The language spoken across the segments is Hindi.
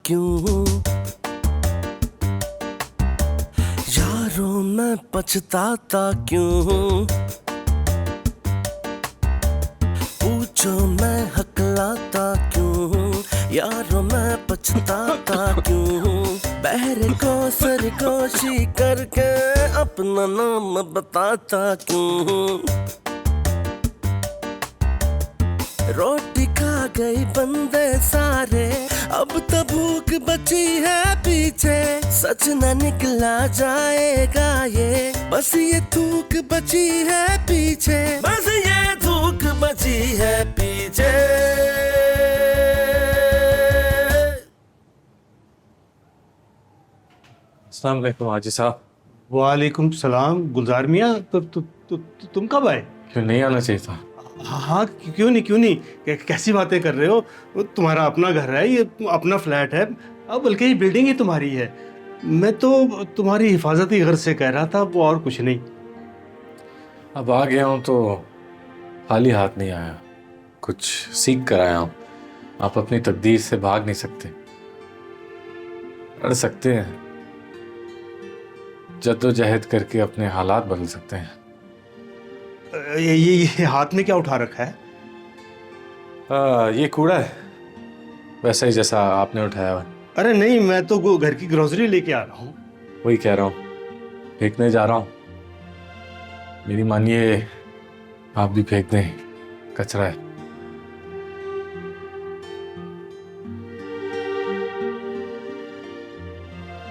क्यों, यारों मैं पछताता क्यों, पूछो मैं हकलाता क्यों, यारों मैं पछताता क्यों, बहरे को सरगोशी करके अपना नाम बताता क्यों, रोटी खा गई बंदे सारे, अब तो भूख बची है पीछे, सच न निकला जाएगा ये, बस ये थूक बची है पीछे, बस ये थूक बची है पीछे। अस्सलाम वालेकुम हाजी साहब। वालेकुम सलाम गुलजार मियाँ। तुम कब आए? क्यों नहीं आना चाहिए था? हाँ क्यों नहीं कैसी बातें कर रहे हो? वो तुम्हारा अपना घर है, ये अपना फ्लैट है, अब बल्कि ये बिल्डिंग ही तुम्हारी है। मैं तो तुम्हारी हिफाजती गर्ज से कह रहा था, वो और कुछ नहीं। अब आ गया हूँ तो खाली हाथ नहीं आया, कुछ सीख कर आया हूँ। आप अपनी तकदीर से भाग नहीं सकते, लड़ सकते हैं, जद्दोजहद करके अपने हालात बदल सकते हैं। ये हाथ में क्या उठा रखा है? ये कूड़ा है, वैसा ही जैसा आपने उठाया हुआ। अरे नहीं, मैं तो घर की ग्रोसरी लेके आ रहा हूँ। वही कह रहा हूँ, फेंकने जा रहा हूँ। मेरी मानिए, आप भी फेंक दें, कचरा है।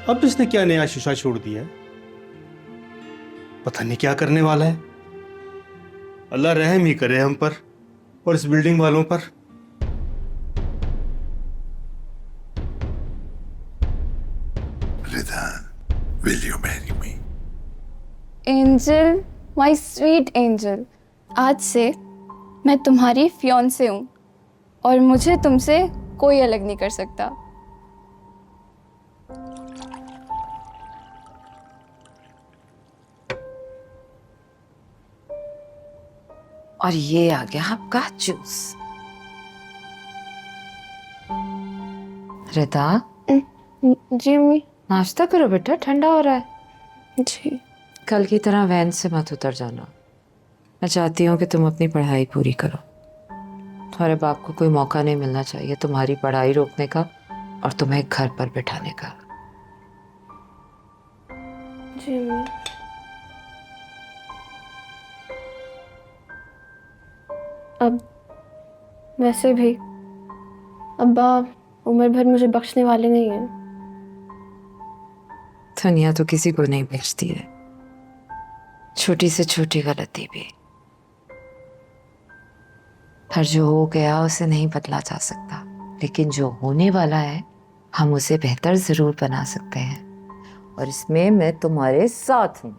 अब इसने क्या नया शीशा छोड़ दिया है? पता नहीं क्या करने वाला है। अल्लाह रहम ही करे हम पर और इस बिल्डिंग वालों पर। Ridan, will you marry me? Angel, my sweet angel, आज से मैं तुम्हारी फियांसे हूँ और मुझे तुमसे कोई अलग नहीं कर सकता। और ये आ गया आपका जूस। रिदा, जी अम्मी। नाश्ता करो बेटा, ठंडा हो रहा है। जी। कल की तरह वैन से मत उतर जाना। मैं चाहती हूँ कि तुम अपनी पढ़ाई पूरी करो। तुम्हारे बाप को कोई मौका नहीं मिलना चाहिए तुम्हारी पढ़ाई रोकने का और तुम्हें घर पर बिठाने का। जी अम्मी। अब वैसे भी अब्बा उम्र भर मुझे बख्शने वाले नहीं हैं। दुनिया तो किसी को नहीं बख्शती है, छोटी से छोटी गलती भी। पर जो हो गया उसे नहीं बदला जा सकता, लेकिन जो होने वाला है हम उसे बेहतर जरूर बना सकते हैं, और इसमें मैं तुम्हारे साथ हूं।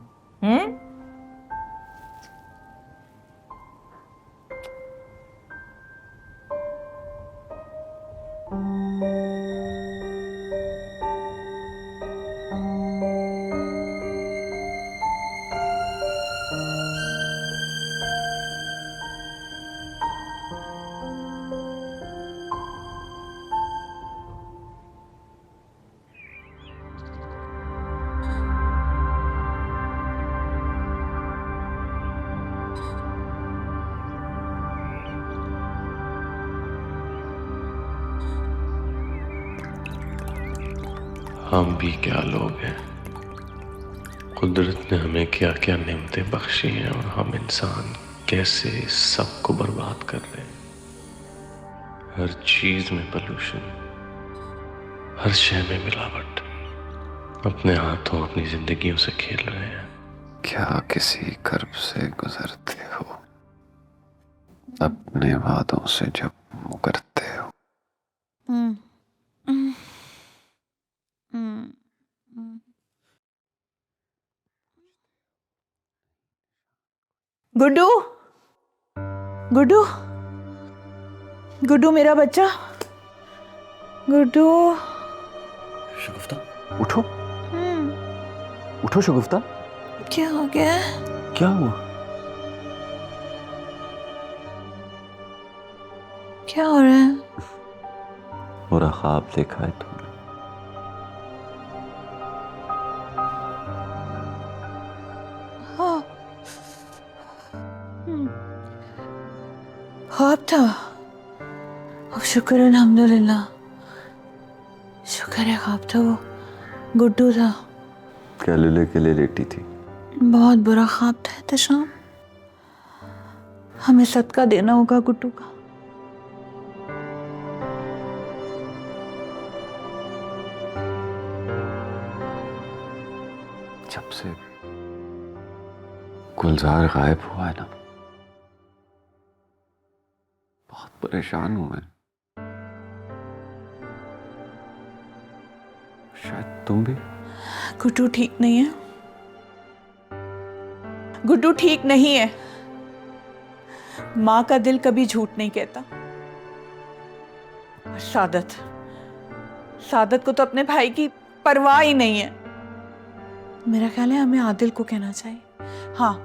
हम भी क्या लोग हैं, कुदरत ने हमें क्या क्या नेमतें बख्शी हैं और हम इंसान कैसे सबको बर्बाद कर रहे हैं। हर चीज में पोल्यूशन, हर शय में मिलावट, अपने हाथों अपनी जिंदगियों से खेल रहे हैं। क्या किसी कर्ब से गुजरते हो, अपने वादों से जब मुकरते हो? गुड्डू, गुड्डू, गुड्डू मेरा बच्चा, गुड्डू। शगुफ्ता उठो, उठो शगुफ्ता। क्या हो गया? क्या हुआ? क्या हो रहा है? बुरा ख्वाब देखा है तुमने? ख्वाब था। अब शुक्र अल्हम्दुलिल्लाह, शुक्र है ख्वाब था, वो गुड्डू था। क्या लुले के लिए लेटी थी? बहुत बुरा ख्वाब था एहतशाम, हमें सदका देना होगा गुड्डू का। जब से गुलजार गायब हुआ है ना, बहुत परेशान हूं मैं। शायद तुम भी। गुड्डू ठीक नहीं है, गुड्डू ठीक नहीं है। माँ का दिल कभी झूठ नहीं कहता। और सादत, सादत को तो अपने भाई की परवाह ही नहीं है। मेरा ख्याल है हमें आदिल को कहना चाहिए। हाँ,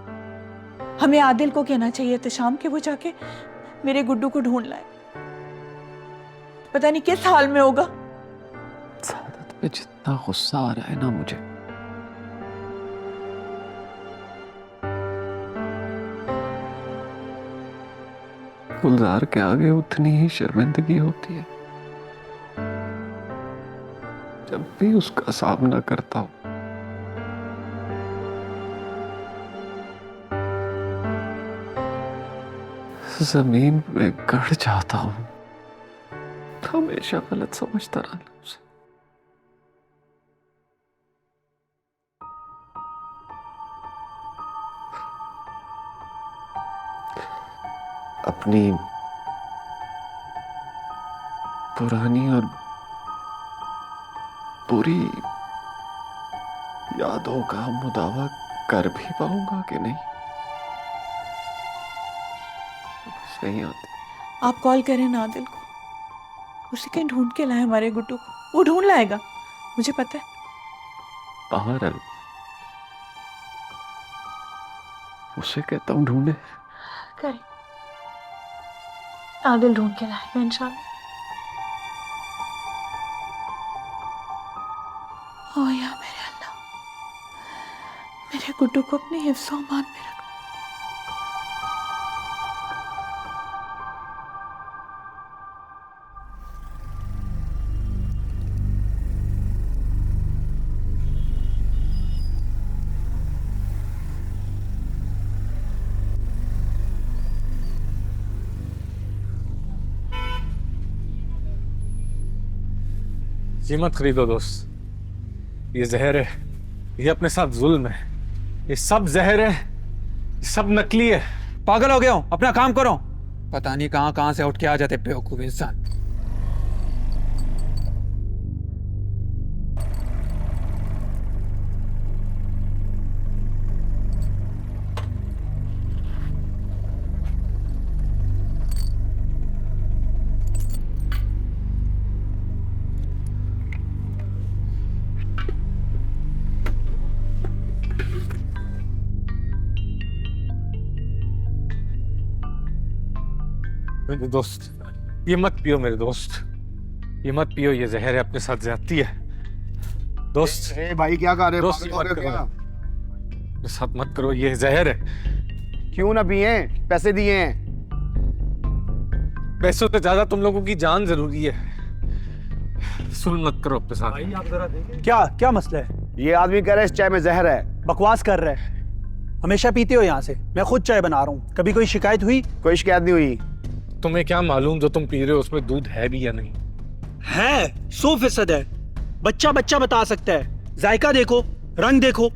हमें आदिल को कहना चाहिए एहतशाम के वो जाके मेरे गुड्डू को ढूंढ लाए। पता नहीं किस हाल में होगा। सादत पे जितना गुस्सा आ रहा है ना मुझे, गुलजार के आगे उतनी ही शर्मिंदगी होती है जब भी उसका सामना करता हूं। जमीन में गड़ जाता हूं, हमेशा गलत समझता रहा उसे। अपनी पुरानी और बुरी यादों का मुदावा कर भी पाऊंगा कि नहीं, नहीं आती। आप कॉल करें ना आदिल को, उसे कहीं ढूंढ के लाए हमारे गुड्डू को। वो ढूंढ लाएगा, मुझे पता है। बाहर है, उसे कहता हूँ ढूंढे। करें, आदिल ढूंढ के लाएगा इंशाल्लाह। ओ या मेरे अल्लाह, मेरे गुड्डू को अपने हिफ्ज़-ओ अमान में रख। ये मत खरीदो दोस्त, ये जहर है, ये अपने साथ जुल्म है, ये सब जहर है, ये सब नकली है। पागल हो गया हूं, अपना काम करो। पता नहीं कहां कहां से उठ के आ जाते बेवकूफ इंसान। मेरे दोस्त, ये मत पियो मेरे दोस्त, ये मत पियो, ये जहर है, अपने साथ ज्यादती है दोस्त। भाई क्या कर रहे हो? दोस्त, मत करो, मेरे साथ मत करो, ये जहर है। क्यों ना पिए? पैसे दिए हैं। पैसों से ज्यादा तुम लोगों की जान जरूरी है। सुन मत करो अपने साथ। भाई आप जरा देखें। क्या क्या मसला है? ये आदमी कह रहा है इस चाय में जहर है। बकवास कर रहा है। हमेशा पीते हो यहाँ से? मैं खुद चाय बना रहा हूँ। कभी कोई शिकायत हुई? कोई शिकायत नहीं हुई। तुम्हें क्या मालूम जो तुम पी रहे हो उसमें दूध है भी या नहीं? है, 100% है। बच्चा बच्चा बता सकता है। जायका देखो, रंग देखो।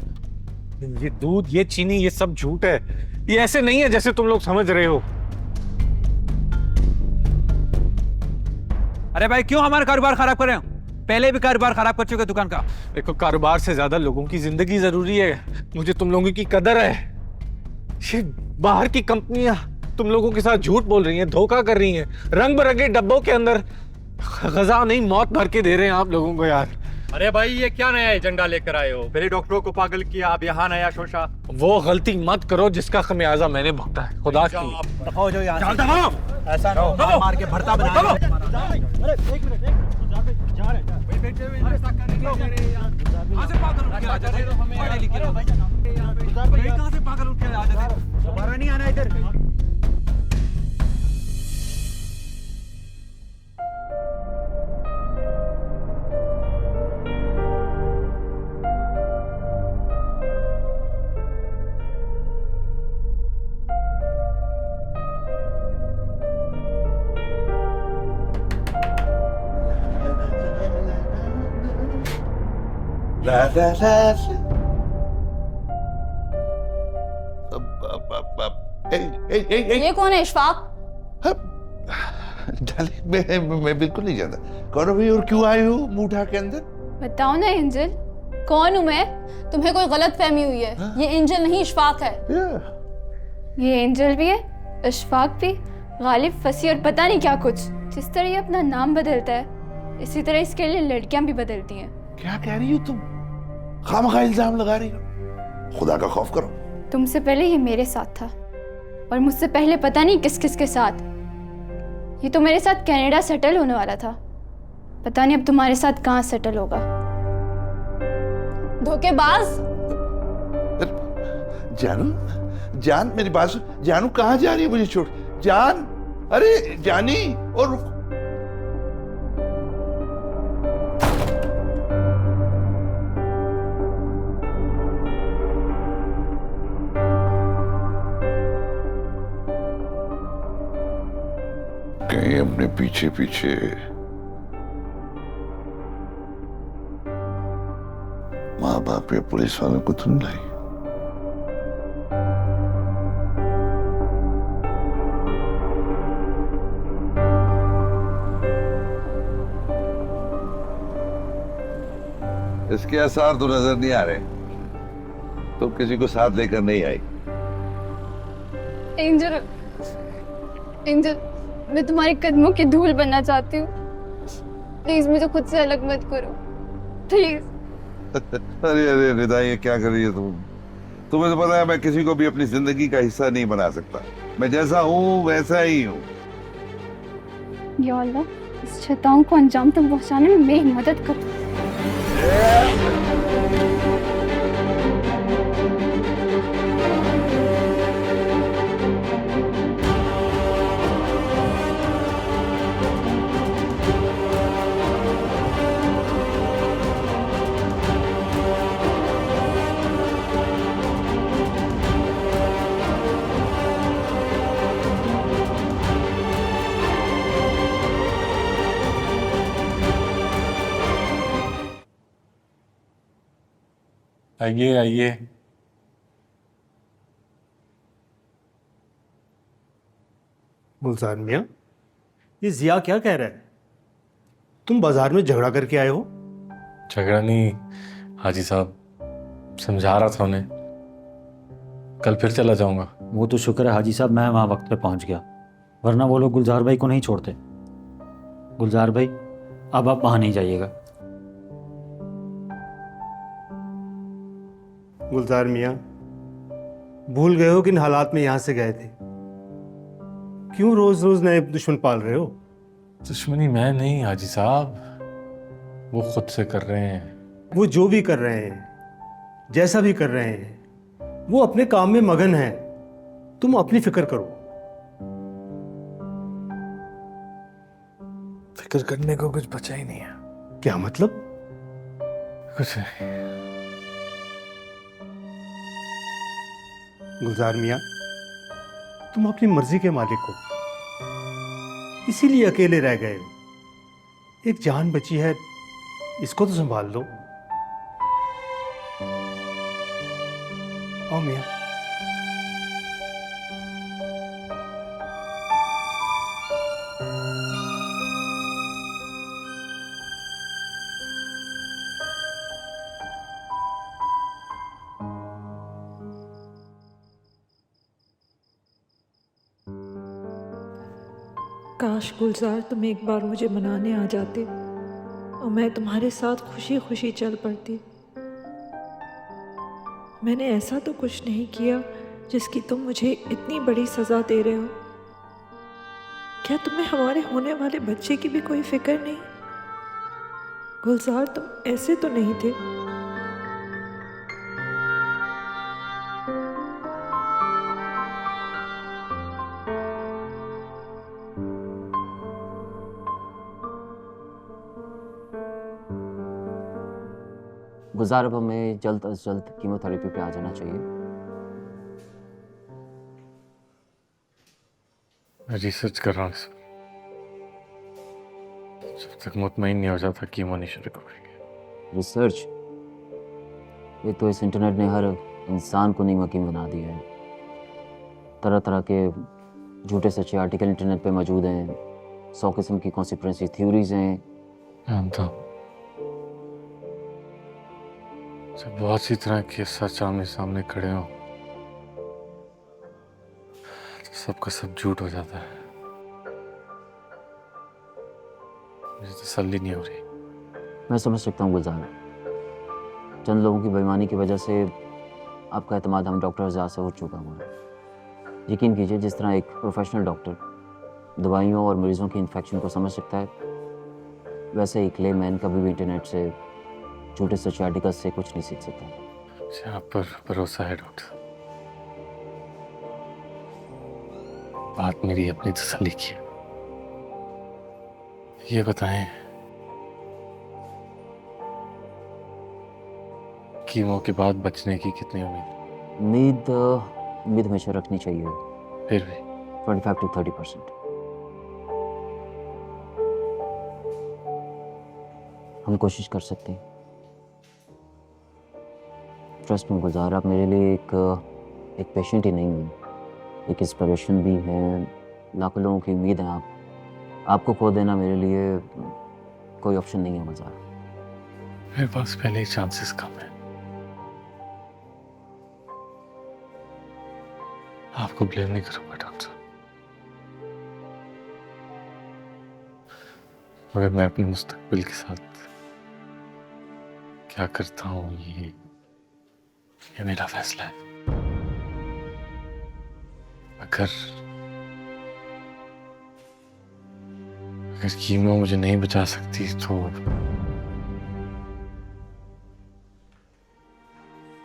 ये दूध, ये चीनी, ये सब झूठ है। ये ऐसे नहीं है जैसे तुम लोग समझ रहे हो। अरे भाई क्यों हमारा कारोबार खराब कर रहे हो? पहले भी कारोबार खराब कर चुके दुकान का। देखो, कारोबार से ज्यादा लोगों की जिंदगी जरूरी है। मुझे तुम लोगों की कदर है। ये बाहर की कंपनियां तुम लोगों के साथ झूठ बोल रही हैं, धोखा कर रही हैं। रंग बिरंगे डब्बों के अंदर गजा नहीं मौत भर के दे रहे हैं आप लोगों को यार। अरे भाई ये क्या नया एजेंडा लेकर आए हो? पहले डॉक्टरों को पागल किया, अब यहाँ नया शोशा। वो गलती मत करो जिसका खमियाजा मैंने भुगता है। खुदा की दफा जो यहाँ से। ऐसा ना हो, मार के भरता बना। अरे एक मिनट, जा रहे हैं। कहां से पागल उठ के आ जाते हो? पढ़े लिखे लोग कहां से पागल उठ के आ जाते हो? दोबारा नहीं आना इधर। ला ला ला ये कौन है इशफाक? डार्लिंग मैं बिल्कुल नहीं जानता कौन हो भाई और क्यों आए हो मुंह के अंदर। बताओ ना एंजल, कौन हूँ मैं? तुम्हें कोई गलत फहमी हुई है। ये एंजल नहीं इशफाक है। ये एंजल भी है, इशफाक भी, गालिब, फसी और पता नहीं क्या कुछ। जिस तरह ये अपना नाम बदलता है, इसी तरह इसके लिए लड़कियां भी बदलती हैं। क्या कह रही हो तुम? खामखा इल्जाम लगा रही हो। खुदा का खौफ करो। तुमसे पहले ये मेरे साथ था और मुझसे पहले पता नहीं किस किस के साथ। ये तो मेरे साथ कनाडा सेटल होने वाला था, पता नहीं अब तुम्हारे साथ कहाँ सेटल होगा। धोखेबाज। जानू, जान मेरी बात सुन। जानू कहाँ जा रही है मुझे छोड़? जान, अरे जानी। और कहीं अपने पीछे पीछे माँ बाप या पुलिस वालों को तुम लाई। इसके आसार तो नजर नहीं आ रहे। तुम किसी को साथ लेकर नहीं आई। एंजल, एंजल, मैं तुम्हारे कदमों की धूल बनना चाहती हूँ। प्लीज मुझे खुद से अलग मत करो, प्लीज। अरे अरे निदा, ये क्या कर रही है तुम? तुम्हें तो पता है मैं किसी को भी अपनी जिंदगी का हिस्सा नहीं बना सकता। मैं जैसा हूँ वैसा ही हूँ। या अल्लाह, इस शैतान को अंजाम तक पहुँचाने में मेरी मदद करो। आइए आइए। गुलजार मियाँ, ये जिया क्या कह रहा है? तुम बाजार में झगड़ा करके आए हो? झगड़ा नहीं हाजी साहब, समझा रहा था उन्हें। कल फिर चला जाऊंगा। वो तो शुक्र है हाजी साहब मैं वहाँ वक्त पे पहुँच गया, वरना वो लोग गुलजार भाई को नहीं छोड़ते। गुलजार भाई, अब आप वहाँ नहीं जाइएगा। गुलजार मियाँ, भूल गए हो किन हालात में यहाँ से गए थे? क्यों रोज रोज नए दुश्मन पाल रहे हो? दुश्मनी मैं नहीं हाजी साहब, वो खुद से कर रहे हैं। वो जो भी कर रहे हैं, जैसा भी कर रहे हैं, वो अपने काम में मगन हैं। तुम अपनी फिक्र करो। फिक्र करने को कुछ बचा ही नहीं है। क्या मतलब? कुछ नहीं। गुलजार मियाँ, तुम अपनी मर्जी के मालिक हो, इसीलिए अकेले रह गए हो। एक जान बची है, इसको तो संभाल लो। आओ मियाँ। काश गुलजार तुम एक बार मुझे मनाने आ जाते और मैं तुम्हारे साथ खुशी खुशी चल पड़ती। मैंने ऐसा तो कुछ नहीं किया जिसकी तुम मुझे इतनी बड़ी सज़ा दे रहे हो। क्या तुम्हें हमारे होने वाले बच्चे की भी कोई फिक्र नहीं? गुलजार, तुम ऐसे तो नहीं थे। गुलजार, अब हमें जल्द अज जल्द कीमोथेरेपी पे आ जाना चाहिए। मैं रिसर्च कर रहा हूँ, जब तक मुतमईन नहीं हो जाता कीमो नहीं शुरू करेंगे। रिसर्च? एक तो इस इंटरनेट ने हर इंसान को नीम हकीम बना दिया है। तरह तरह के झूठे सच्चे आर्टिकल इंटरनेट पे मौजूद हैं, 100 किस्म की कॉन्स्पिरेसी थ्योरीज हैं। जानता हूँ, जब बहुत सी तरह के सच आमने सामने खड़े हों तो सबका सब झूठ हो जाता है। मुझे तसल्ली नहीं हो रही। मैं समझ सकता हूँ गुलजार, चंद लोगों की बेईमानी की वजह से आपका एतमाद हम डॉक्टर आजाद से हो चुका हुआ है। यकीन कीजिए, जिस तरह एक प्रोफेशनल डॉक्टर दवाइयों और मरीजों की इन्फेक्शन को समझ सकता है, वैसे एक लेमैन कभी भी इंटरनेट से झूठे सच्चे आर्टिकल से कुछ नहीं सीख सकता। मुझे आप पर भरोसा है डॉक्टर। बात मेरी अपनी तसल्ली की है। ये बताएं, कीमो के बाद बचने की कितनी उम्मीद? उम्मीद हमेशा रखनी चाहिए, फिर भी 25 to 30%। हम कोशिश कर सकते हैं। ट्रस्ट में गुलजार, आप मेरे लिए एक पेशेंट ही नहीं है, एक इंस्पिरेशन भी है। लाखों लोगों की उम्मीद है। आपको खो देना मेरे लिए कोई ऑप्शन नहीं है गुलजार। मेरे पास पहले ही चांसेस कम है। आपको ब्लेम नहीं करूंगा डॉक्टर, मगर मैं अपने मुस्तकबिल के साथ क्या करता हूँ ये मेरा फैसला है। अगर कीमो मुझे नहीं बचा सकती तो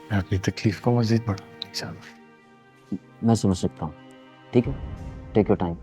मैं अपनी तकलीफ को मजीद बढ़ाना नहीं चाहता। मैं समझ सकता हूँ, ठीक है, टेक योर टाइम।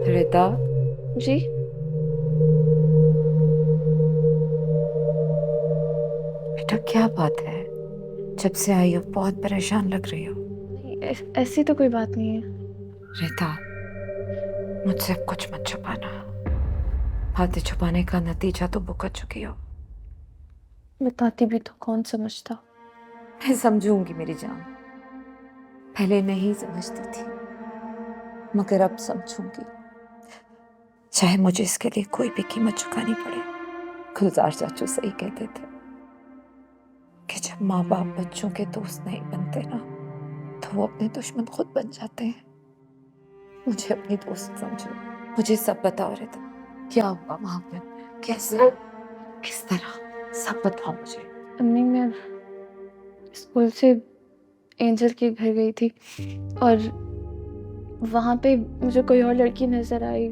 रिता जी, बेटा क्या बात है? जब से आई हो बहुत परेशान लग रही हो। ऐसी तो कोई बात नहीं है। रिता, मुझसे अब कुछ मत छुपाना। बातें छुपाने का नतीजा तो भुगत चुकी हो। बताती भी तो कौन समझता। मैं समझूंगी मेरी जान। पहले नहीं समझती थी, मगर अब समझूंगी, चाहे मुझे इसके लिए कोई भी कीमत चुकानी पड़े। गुलजार चाचू सही कहते थे कि जब माँ बाप बच्चों के दोस्त नहीं बनते ना, तो वो अपने दुश्मन खुद बन जाते हैं। मुझे अपनी दोस्त समझो, मुझे सब बताओ रिता, क्या हुआ वहां पे, कैसे, किस तरह, सब बताओ मुझे। अम्मी, मैं स्कूल से एंजल के घर गई थी और वहाँ पे मुझे कोई और लड़की नज़र आई।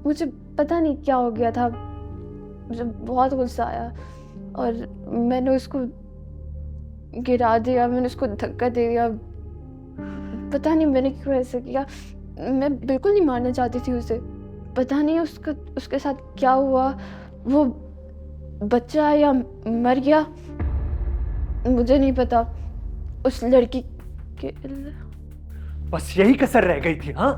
मुझे पता नहीं क्या हो गया था, मुझे बहुत गुस्सा आया और मैंने उसको गिरा दिया, मैंने उसको धक्का दे दिया। पता नहीं मैंने क्यों ऐसे किया। मैं बिल्कुल नहीं मारना चाहती थी उसे। पता नहीं उसके साथ क्या हुआ, वो बच्चा या मर गया, मुझे नहीं पता। उस लड़की के बस यही कसर रह गई थी। हाँ,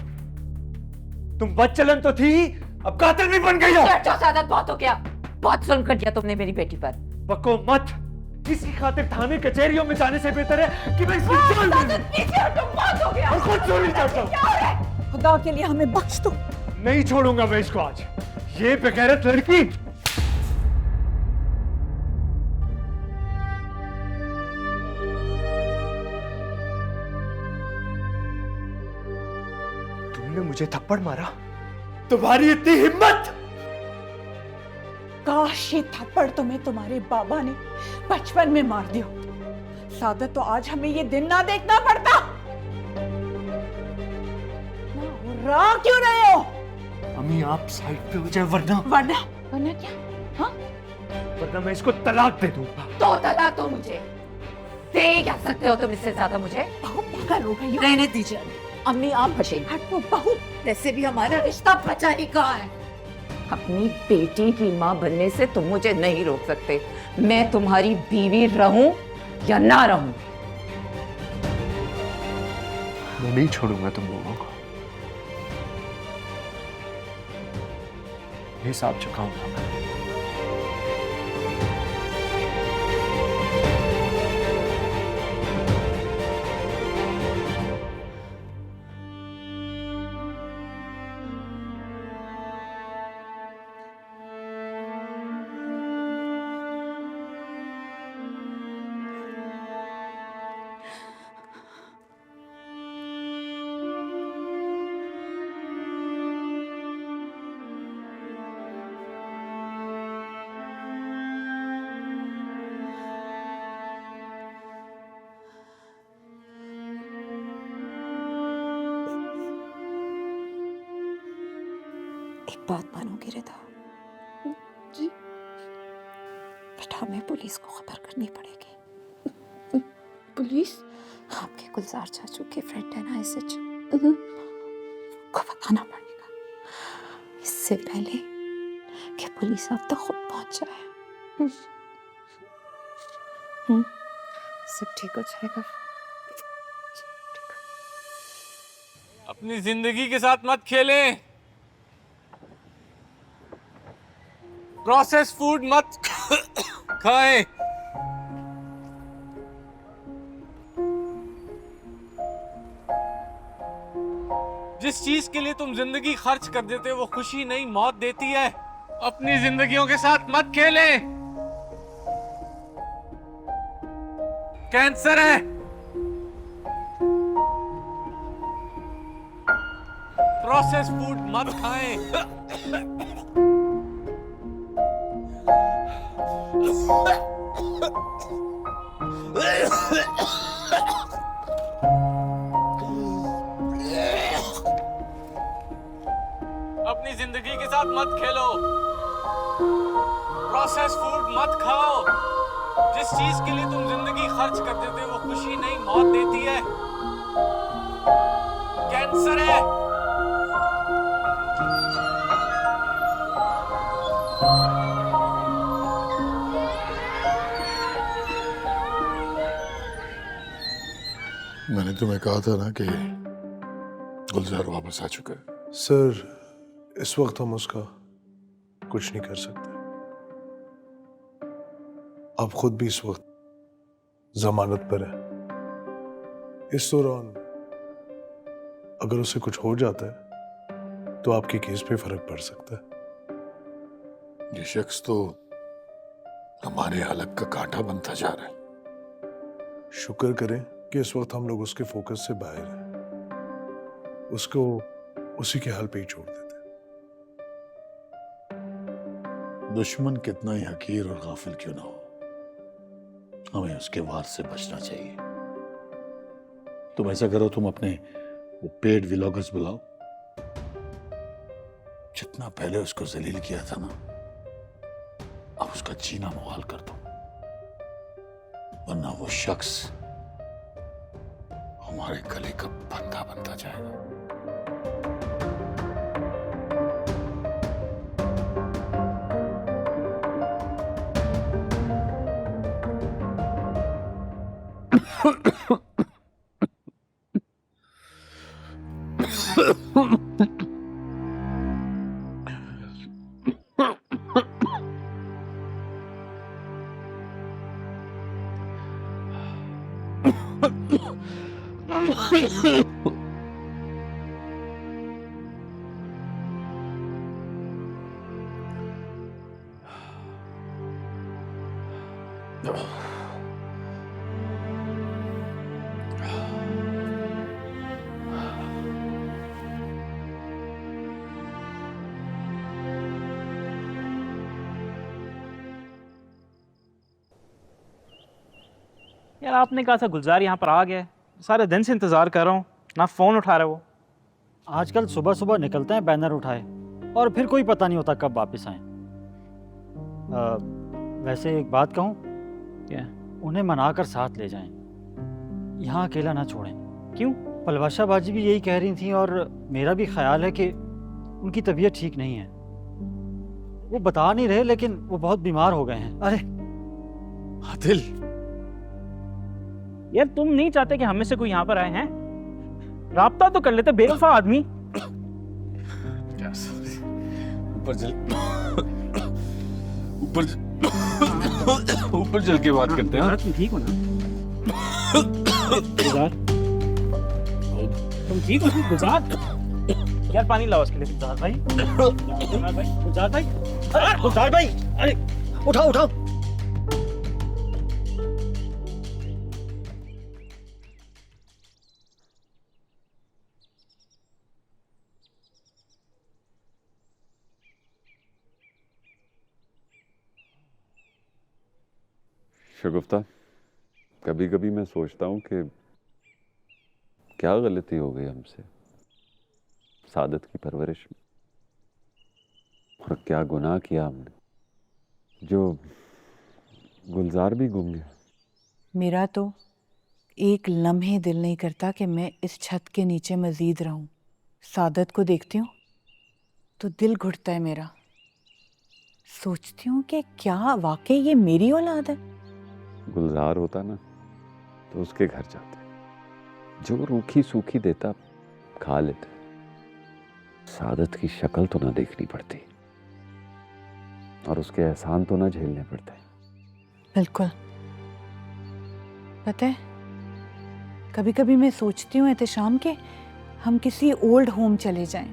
तुम बदचलन तो थी, अब कातिल भी बन गई हो। बहुत हो गया, बहुत जुल्म कर दिया तुमने मेरी बेटी पर। बको मत, इसकी खातिर थाने कचहरियों में जाने से बेहतर है कि मैं इसकी जान ले लूं। पीछे हटो, बहुत हो गया। और खुद चोरी करता हूं। क्या हो रहा है? खुदा के लिए हमें बख्श दो। नहीं छोड़ूंगा मैं इसको आज। ये बेगैरत लड़की तुमने मुझे थप्पड़ मारा, तुम्हारी इतनी हिम्मत। काश ये थप्पड़ तुम्हें तुम्हारे बाबा ने बचपन में मार दिया। सादत तो आज हमें ये दिन ना देखना पड़ता। रा क्यों रहे हो? अम्मी आप साइड पे हो जाए वरना वरना क्या? हाँ? वरना मैं इसको तलाक दे दूंगा। तो तलाक तो मुझे दे क्या सकते हो तुम इससे ज्यादा मुझे? पागल हो गई हो। रहने दीजिए अम्मी, आप बचे। हटो बहू। वैसे भी हमारा रिश्ता बचा ही कहाँ है। अपनी बेटी की माँ बनने से तुम मुझे नहीं रोक सकते। मैं तुम्हारी बीवी रहूं या ना रहूं। मैं नहीं छोड़ूंगा तुम लोगों को। हिसाब चुकाऊंगा मैं। एक बात मानोगे रिदा? जी बेटा, हमें पुलिस को खबर करनी पड़ेगी। पुलिस? आपके गुलजार चाचू के फ्रेंड है ना SHO, को बताना पड़ेगा इससे पहले कि पुलिस आप तक खुद पहुंच जाए। सब ठीक हो जाएगा। अपनी जिंदगी के साथ मत खेलें। प्रोसेस फूड मत खाएं। जिस चीज के लिए तुम जिंदगी खर्च कर देते हो वो खुशी नहीं मौत देती है। अपनी जिंदगियों के साथ मत खेलें। कैंसर है। प्रोसेस फूड मत खाएं। अपनी जिंदगी के साथ मत खेलो। प्रोसेस फूड मत खाओ। जिस चीज के लिए तुम जिंदगी खर्च कर देते हो वो खुशी नहीं मौत देती है। कैंसर है। मैंने तुम्हें कहा था ना कि गुलजार वापस आ चुका है। सर, इस वक्त हम उसका कुछ नहीं कर सकते। आप खुद भी इस वक्त जमानत पर है। इस दौरान अगर उसे कुछ हो जाता है तो आपके केस पे फर्क पड़ सकता है। ये शख्स तो हमारे हलक का कांटा बनता जा रहा है। शुक्र करें कि इस वक्त हम लोग उसके फोकस से बाहर हैं। उसको उसी के हाल पे ही छोड़ देते। दुश्मन कितना ही हकीर और गाफिल क्यों ना हो, हमें उसके वार से बचना चाहिए। तुम ऐसा करो, तुम अपने वो पेड व्लॉगर्स बुलाओ। जितना पहले उसको जलील किया था ना, अब उसका जीना मुहाल कर दो, वरना वो शख्स हमारे गले का बंदा बनता जाएगा। यार आपने कहा था गुलजार यहाँ पर आ गया है, सारे दिन से इंतजार कर रहा हूँ, ना फोन उठा रहा है वो। आजकल सुबह सुबह निकलते हैं बैनर उठाए और फिर कोई पता नहीं होता कब वापस आए। वैसे एक बात कहूँ, क्या? उन्हें मनाकर साथ ले जाएं, यहाँ अकेला ना छोड़ें। क्यों? पलवाशा बाजी भी यही कह रही थी और मेरा भी ख्याल है कि उनकी तबीयत ठीक नहीं है। वो बता नहीं रहे लेकिन वो बहुत बीमार हो गए हैं। अरे आदिल, यार तुम नहीं चाहते कि हमें से कोई यहाँ पर आए हैं? राब्ता तो कर लेते, बेवफा आदमी। ऊपर चल के बात करते हैं। तुम ठीक हो ना? गुलजार, तुम ठीक हो ना? गुलजार, यार पानी लाओ उसके लिए। गुलजार भाई, गुलजार भाई, गुलजार भाई, अरे उठाओ उठाओ। शगुफ्ता, कभी कभी मैं सोचता हूँ कि क्या गलती हो गई हमसे सादत की परवरिश में, और क्या गुनाह किया हमने जो गुलजार भी गुम गया। मेरा तो एक लम्हे दिल नहीं करता कि मैं इस छत के नीचे मजीद रहूं। सादत को देखती हूँ तो दिल घुटता है मेरा। सोचती हूँ कि क्या वाकई ये मेरी औलाद है? गुलजार होता ना तो उसके घर जाते, जो रूखी सूखी देता खा लेते, सादत की शक्ल तो ना देखनी पड़ती और उसके एहसान तो ना झेलने पड़ते। बिल्कुल। पता है, कभी कभी मैं सोचती हूँ एहतशाम के हम किसी ओल्ड होम चले जाएं।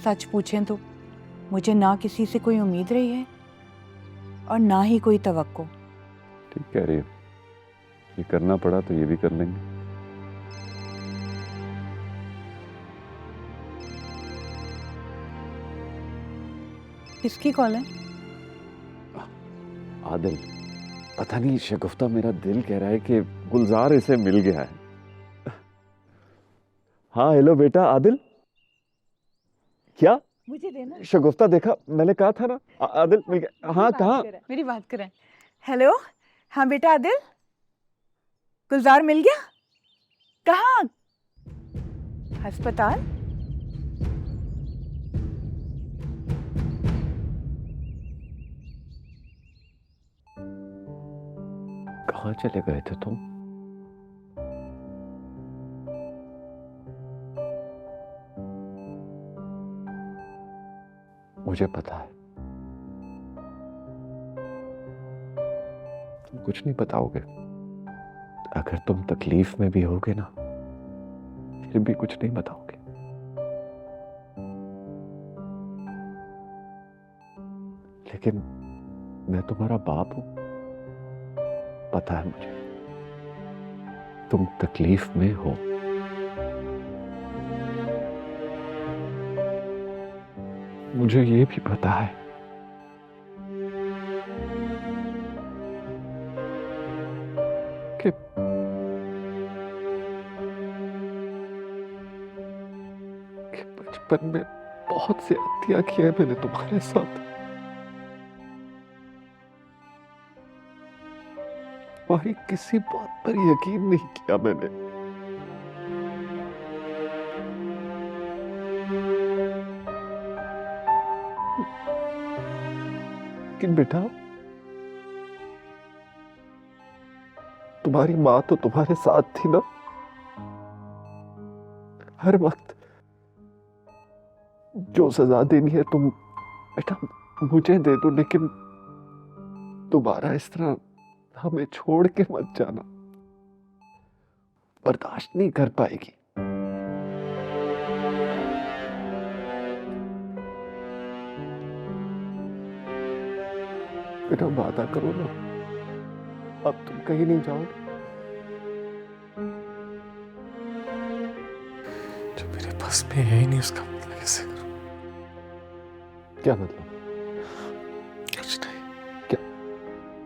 सच पूछें तो मुझे ना किसी से कोई उम्मीद रही है और ना ही कोई तवक्को। ठीक कह रही हो, ये करना पड़ा तो ये भी कर लेंगे। किसकी कॉल है? आदिल, पता नहीं शगुफ्ता, मेरा दिल कह रहा है कि गुलजार इसे मिल गया है। हाँ हेलो बेटा आदिल। क्या? मुझे देना। शगुफ्ता देखा, मैंने कहा था ना आदिल मिल गया। हाँ कहाँ? मेरी बात करें। हेलो, हाँ बेटा आदिल, गुलजार मिल गया? कहाँ? अस्पताल? कहाँ चले गए थे तुम? मुझे पता है तुम कुछ नहीं बताओगे। अगर तुम तकलीफ में भी होगे ना, फिर भी कुछ नहीं बताओगे। लेकिन मैं तुम्हारा बाप हूं, पता है मुझे तुम तकलीफ में हो। मुझे ये भी पता है कि बचपन में बहुत सी हत्या की है मैंने तुम्हारे साथ। तुम्हारी किसी बात पर यकीन नहीं किया मैंने। लेकिन बेटा, तुम्हारी माँ तो तुम्हारे साथ थी ना हर वक्त। जो सजा देनी है तुम बेटा मुझे दे दो, लेकिन दोबारा इस तरह हमें छोड़ के मत जाना। बर्दाश्त नहीं कर पाएगी। बेटा वादा करो ना, अब तुम कहीं नहीं जाओगे। जो मेरे पास में है ही नहीं उसका मतलब कैसे करूं? क्या मतलब? कुछ नहीं।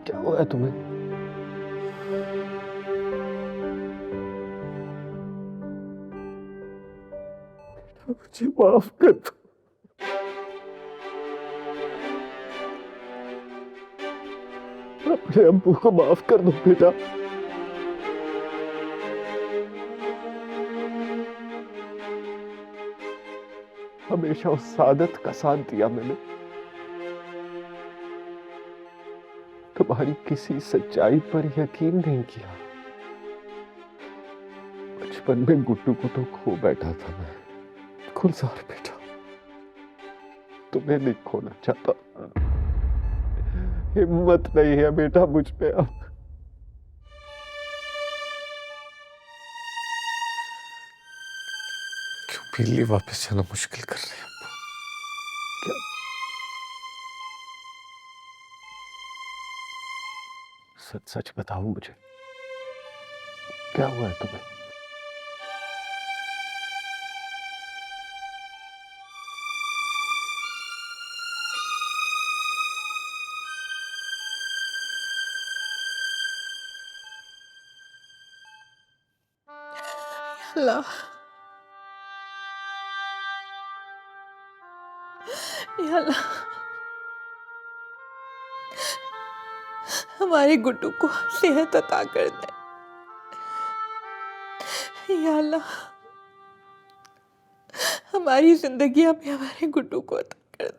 क्या हुआ है तुम्हें? मुझे माफ कर दो। अपने अब्बू को माफ कर दो बेटा। हमेशा उस सादत का साथ दिया मैंने, तुम्हारी किसी सच्चाई पर यकीन नहीं किया। बचपन में गुड्डू को तो खो बैठा था मैं। गुलजार बेटा, तुम्हें नहीं खोना चाहता। हिम्मत नहीं है बेटा मुझ पे अब। क्यों मेरे लिए वापस जाना मुश्किल कर रहे हैं अब्बू? क्या? सच सच बताओ मुझे, क्या हुआ है तुम्हें? अल्लाह, या अल्लाह, हमारे गुड्डू को सेहत अता कर दे। या अल्लाह, हमारी जिंदगी में हमारे गुड्डू को अता कर दे।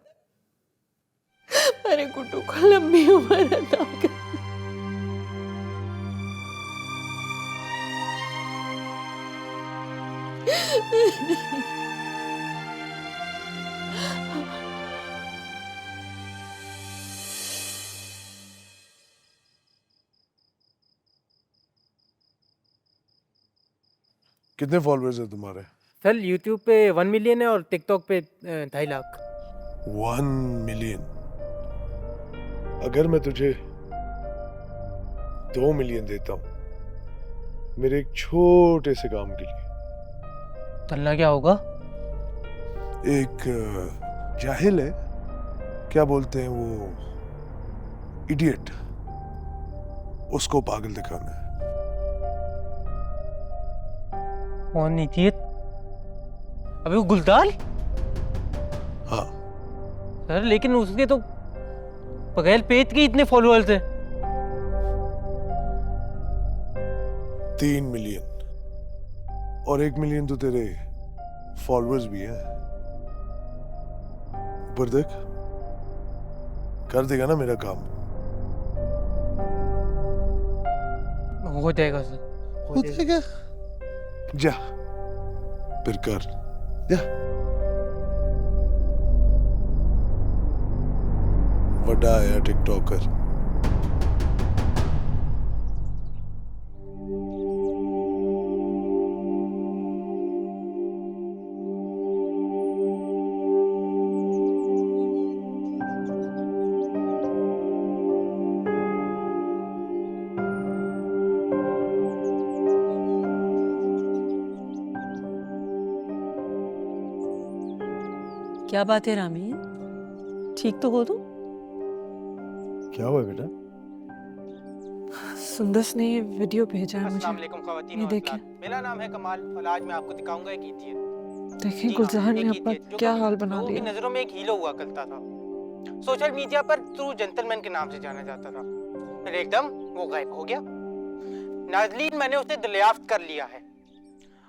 हमारे गुड्डू को लंबी उम्र अता कर दे। कितने फॉलोअर्स है तुम्हारे? सर यूट्यूब पे 1 मिलियन है और टिकटॉक पे 2.5 लाख। 1 मिलियन? अगर मैं तुझे 2 मिलियन देता हूं मेरे एक छोटे से काम के लिए, तलना क्या होगा? एक जाहिल है, क्या बोलते हैं वो, इडियट, उसको पागल दिखाना है। कौन इडियट? अबे वो गुलदार? हाँ सर लेकिन उसके तो बगैर पेट के इतने फॉलोअर्स हैं। 3 मिलियन और 1 मिलियन तो तेरे फॉलोअर्स भी हैं। ऊपर देख, कर देगा ना मेरा काम? हो जाएगा सर, हो जाएगा। जा फिर कर, जा। बड़ा आया टिकटॉकर। क्या बात है रामीन, ठीक तो हो तुम? क्या हुआ बेटा? सुंदस ने ये वीडियो भेजा है मुझे। अस्सलाम वालेकुम ख़वातीन ये और देखें, हज़रात। मेरा नाम है कमाल और आज मैं आपको दिखाऊंगा एक इडियट। देखें जी गुलजार हाँ, ने एक अपना इडियट जो क्या हाल बना लोगों की दिया। नजरों में एक हीरो हुआ करता था। सोशल मीडिया पर ट्रू जेंटलमैन के नाम से जाना जाता था, फिर एकदम वो गायब हो गया। नाज़रीन, मैंने उसे दरियाफ्त कर लिया है।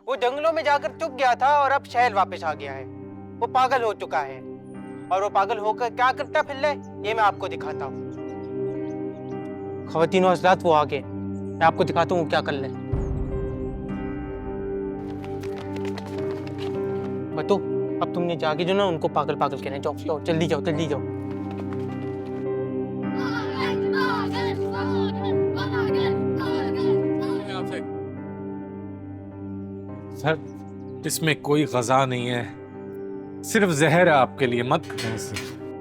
वो जंगलों में जाकर चुप गया था और अब शहर वापस आ गया है। वो पागल हो चुका है और वो पागल होकर क्या करता फिर ले, ये मैं आपको दिखाता हूँ। ख़वातीन और हज़रात, वो आगे, मैं आपको दिखाता हूँ क्या कर ले। बतो, अब तुमने जाके जो ना उनको पागल पागल कहना है। जाओ जाओ, जल्दी जाओ, जल्दी जाओ। सर इसमें कोई गजा नहीं है, सिर्फ जहर है आपके लिए, मत खाएं इसे।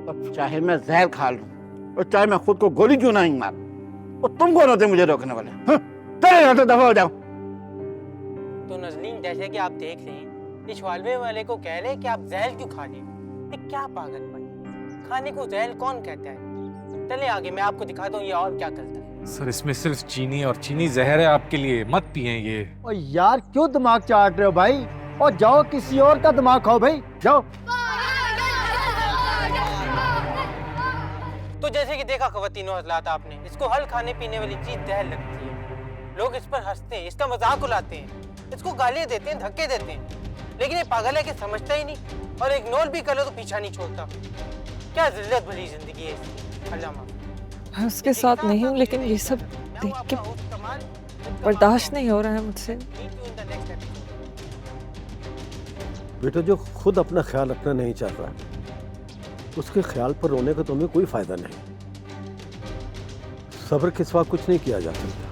अब चाहे मैं जहर खा लूं और चाहे मैं खुद को गोली क्यों नहीं मारूं, और तुम कौन होते मुझे रोकने वाले? चले यहाँ से दफा हो जाओ। तो नजलीन, जैसे कि आप देख रहे हैं, इस वालवे वाले को कह रहे हैं कि आप जहर क्यों खा रहे हैं। ये क्या पागलपन, खाने को जहर कौन कहता है? चले आगे, मैं आपको दिखाता हूँ ये और क्या करता है। सर इसमें सिर्फ चीनी, और चीनी जहर है आपके लिए, मत पिएं ये। और यार क्यों दिमाग चाट रहे हो भाई, और जाओ किसी और का दिमाग खाओ भाई, जाओ। तो जैसे कि देखा ख़वातीनो हज़रात आपने, इसको हल खाने पीने वाली चीज जहर लगती है। लोग इस पर हंसते हैं, इसका मजाक उड़ाते हैं, इसको गालियां देते हैं, धक्के देते हैं, लेकिन ये पागल है कि समझता ही नहीं, और इग्नोर भी करो तो पीछा नहीं छोड़ता। क्या जिल्लत भरी जिंदगी है इसकी। अल्लाह माफ़। मैं उसके साथ नहीं हूँ, लेकिन ये सब देख के बर्दाश्त नहीं हो रहा है मुझसे। बेटा, जो खुद अपना ख्याल रखना नहीं चाहता, उसके ख्याल पर रोने का तुम्हें कोई फायदा नहीं। सब्र के सिवा कुछ नहीं किया जा सकता।